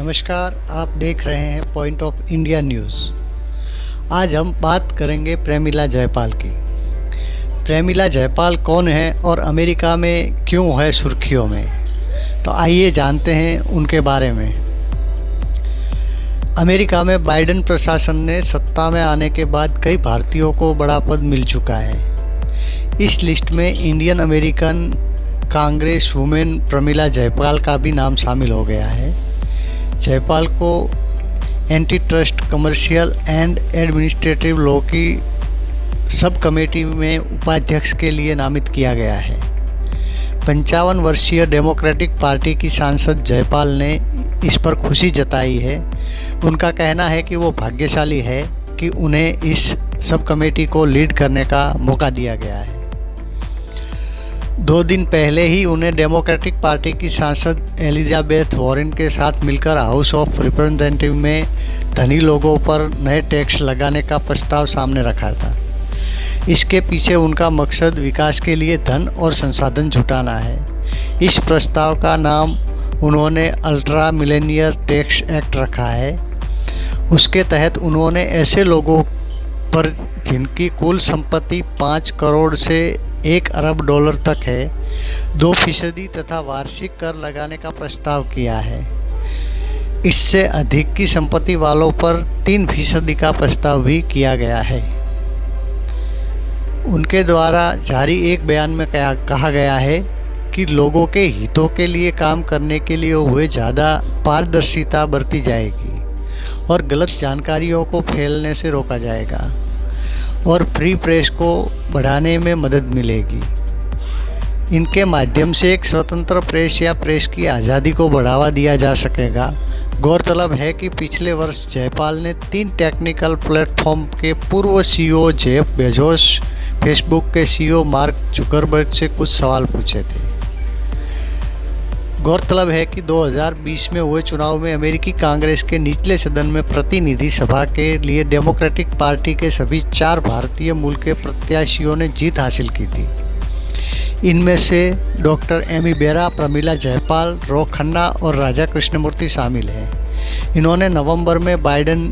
नमस्कार, आप देख रहे हैं पॉइंट ऑफ इंडिया न्यूज़। आज हम बात करेंगे प्रेमिला जयपाल की। प्रेमिला जयपाल कौन है और अमेरिका में क्यों है सुर्खियों में, तो आइए जानते हैं उनके बारे में। अमेरिका में बाइडेन प्रशासन ने सत्ता में आने के बाद कई भारतीयों को बड़ा पद मिल चुका है। इस लिस्ट में Indian American Congress women Premila Jaipal का भी नाम शामिल हो गया है। जयपाल को anti trust, commercial and administrative law की सब कमेटी में उपाध्यक्ष के लिए नामित किया गया है। 55 वर्षीय डेमोक्रेटिक पार्टी की सांसद जयपाल ने इस पर खुशी जताई है। उनका कहना है कि वो भाग्यशाली है कि उन्हें इस सब कमेटी को लीड करने का मौका दिया गया है। 2 दिन पहले ही उन्हें डेमोक्रेटिक पार्टी की सांसद एलिजाबेथ वॉरेन के साथ मिलकर हाउस ऑफ रिप्रेजेंटेटिव में धनी लोगों पर नए टैक्स लगाने का प्रस्ताव सामने रखा था। इसके पीछे उनका मकसद विकास के लिए धन और संसाधन जुटाना है। इस प्रस्ताव का नाम उन्होंने अल्ट्रा मिलेनियर टैक्स एक्ट रखा है। उसके तहत उन्होंने ऐसे लोगों पर जिनकी कुल संपत्ति 5 करोड़ से 1 अरब डॉलर तक है 2% तथा वार्षिक कर लगाने का प्रस्ताव किया है। इससे अधिक की संपत्ति वालों पर 3% का प्रस्ताव भी किया गया है। उनके द्वारा जारी एक बयान में कहा गया है कि लोगों के हितों के लिए काम करने के लिए हुए ज़्यादा पारदर्शिता बरती जाएगी और गलत जानकारियों को फैलने से रोका जाएगा और फ्री प्रेस को बढ़ाने में मदद मिलेगी। इनके माध्यम से एक स्वतंत्र प्रेस या प्रेस की आज़ादी को बढ़ावा दिया जा सकेगा। गौरतलब है कि पिछले वर्ष जयपाल ने 3 टेक्निकल प्लेटफॉर्म के पूर्व सीईओ जेफ बेजोस, फेसबुक के सीईओ मार्क जुकरबर्ग से कुछ सवाल पूछे थे। गौरतलब है कि 2020 में हुए चुनाव में अमेरिकी कांग्रेस के निचले सदन में प्रतिनिधि सभा के लिए डेमोक्रेटिक पार्टी के सभी 4 भारतीय मूल के प्रत्याशियों ने जीत हासिल की थी। इनमें से डॉक्टर एमी बेरा, प्रमिला जयपाल, रो खन्ना और राजा कृष्णमूर्ति शामिल हैं। इन्होंने नवंबर में बाइडेन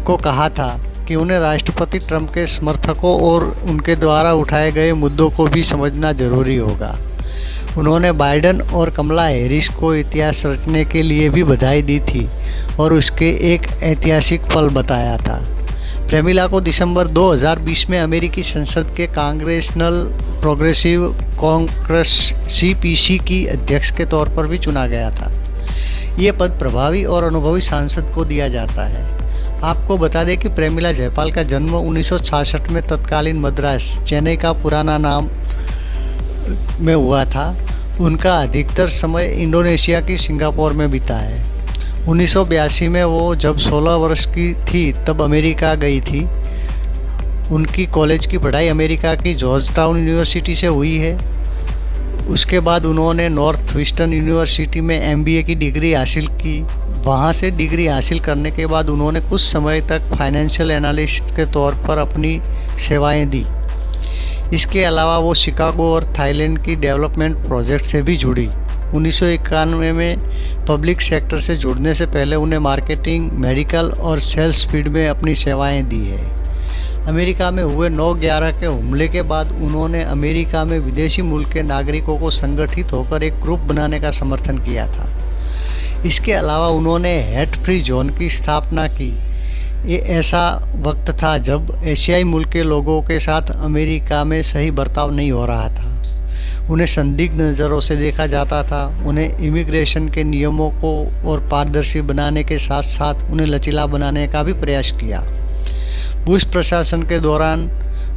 को कहा था कि उन्हें राष्ट्रपति ट्रंप के समर्थकों और उनके द्वारा उठाए गए मुद्दों को भी समझना जरूरी होगा। उन्होंने बाइडेन और कमला हैरिस को इतिहास रचने के लिए भी बधाई दी थी और उसके एक ऐतिहासिक पल बताया था। प्रेमिला को दिसंबर 2020 में अमेरिकी संसद के कांग्रेशनल प्रोग्रेसिव कांग्रेस (CPC) की अध्यक्ष के तौर पर भी चुना गया था। ये पद प्रभावी और अनुभवी सांसद को दिया जाता है। आपको बता दें कि प्रेमिला जयपाल का जन्म 1966 में तत्कालीन मद्रास, चेन्नई का पुराना नाम में हुआ था। उनका अधिकतर समय इंडोनेशिया की सिंगापुर में बीता है। 1982 में वो जब 16 वर्ष की थी तब अमेरिका गई थी। उनकी कॉलेज की पढ़ाई अमेरिका की जॉर्जटाउन यूनिवर्सिटी से हुई है। उसके बाद उन्होंने नॉर्थ वेस्टर्न यूनिवर्सिटी में MBA की डिग्री हासिल की। वहाँ से डिग्री हासिल करने के बाद उन्होंने कुछ समय तक फाइनेंशियल एनालिस्ट के तौर पर अपनी सेवाएं दी। इसके अलावा वो शिकागो और थाईलैंड की डेवलपमेंट प्रोजेक्ट से भी जुड़ी। 1991 में पब्लिक सेक्टर से जुड़ने से पहले उन्हें मार्केटिंग, मेडिकल और सेल्स फील्ड में अपनी सेवाएं दी है। अमेरिका में हुए 9/11 के हमले के बाद उन्होंने अमेरिका में विदेशी मूल के नागरिकों को संगठित होकर एक ग्रुप बनाने का समर्थन किया था। इसके अलावा उन्होंने हेट फ्री जोन की स्थापना की। ये ऐसा वक्त था जब एशियाई मूल के लोगों के साथ अमेरिका में सही बर्ताव नहीं हो रहा था। उन्हें संदिग्ध नज़रों से देखा जाता था। उन्हें इमिग्रेशन के नियमों को और पारदर्शी बनाने के साथ साथ उन्हें लचीला बनाने का भी प्रयास किया। बुश प्रशासन के दौरान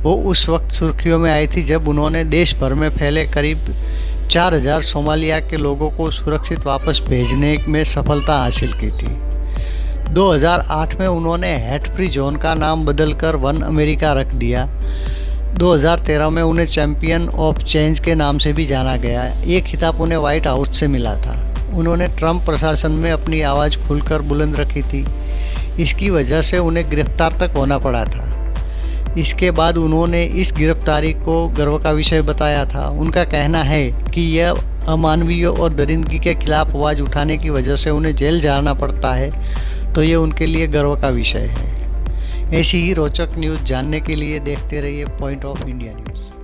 वो उस वक्त सुर्खियों में आई थी जब उन्होंने देश भर में फैले करीब 4000 सोमालिया के लोगों को सुरक्षित वापस भेजने में सफलता हासिल की थी। 2008 में उन्होंने हेट फ्री जोन का नाम बदलकर वन अमेरिका रख दिया। 2013 में उन्हें चैंपियन ऑफ चेंज के नाम से भी जाना गया। ये खिताब उन्हें व्हाइट हाउस से मिला था। उन्होंने ट्रंप प्रशासन में अपनी आवाज़ खुलकर बुलंद रखी थी। इसकी वजह से उन्हें गिरफ्तार तक होना पड़ा था। इसके बाद उन्होंने इस गिरफ्तारी को गर्व का विषय बताया था। उनका कहना है कि यह अमानवीय और दरिंदगी के खिलाफ आवाज़ उठाने की वजह से उन्हें जेल जाना पड़ता है, तो ये उनके लिए गर्व का विषय है। ऐसी ही रोचक न्यूज़ जानने के लिए देखते रहिए पॉइंट ऑफ इंडिया न्यूज़।